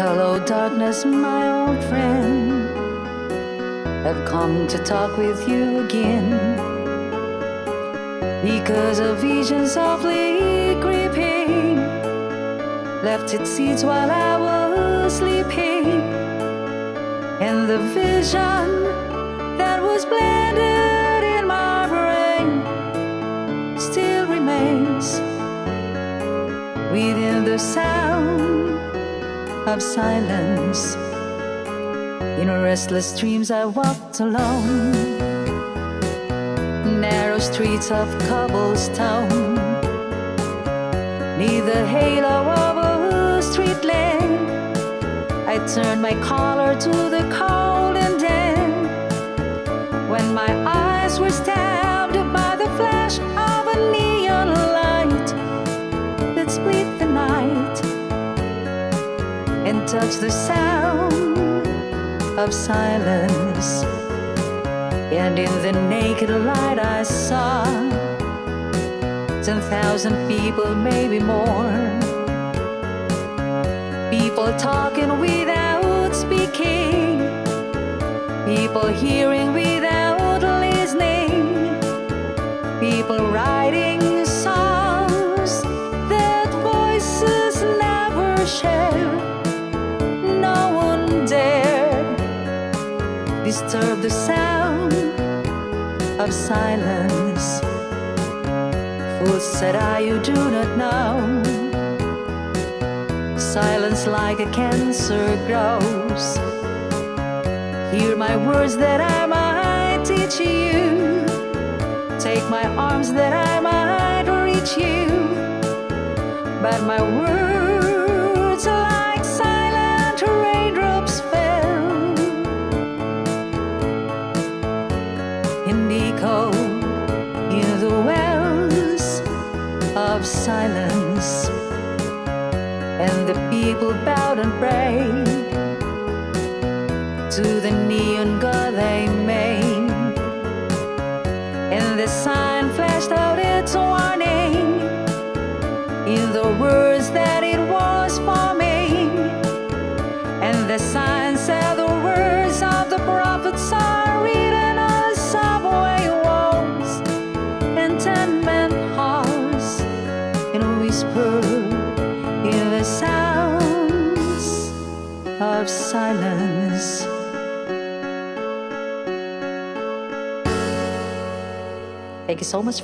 Hello, darkness, my old friend. I've come to talk with you again, because a vision softly creeping left its seeds while I was sleeping, and the vision that was blended in my brain still remains within the sound of silence. In restless dreams I walked alone, narrow streets of cobblestone, neath the halo of a street lamp. I turned my collar to the cold, and then, when my eyes were stabbed by the flash of a neon light that split the night and touched the sound of silence, and in the naked light I saw 10,000 people, maybe more, people talking without speaking, people hearing without listening, people writing songs that voices never share. No one dared disturb the sound of silence. Fools, said I, you do not know. Silence like a cancer grows. Hear my words that I might teach you. Take my arms that I might reach you. But my words are like silent raindrops fell and echoed in the wells of silence, and the people bowed and prayed to the neon god they made, and the sign flashed out its warning in the words that it was forming, and the sign said the words of the prophets are written on the subway walls and tenement halls, and whisper in the sounds of silence. Thank you so much.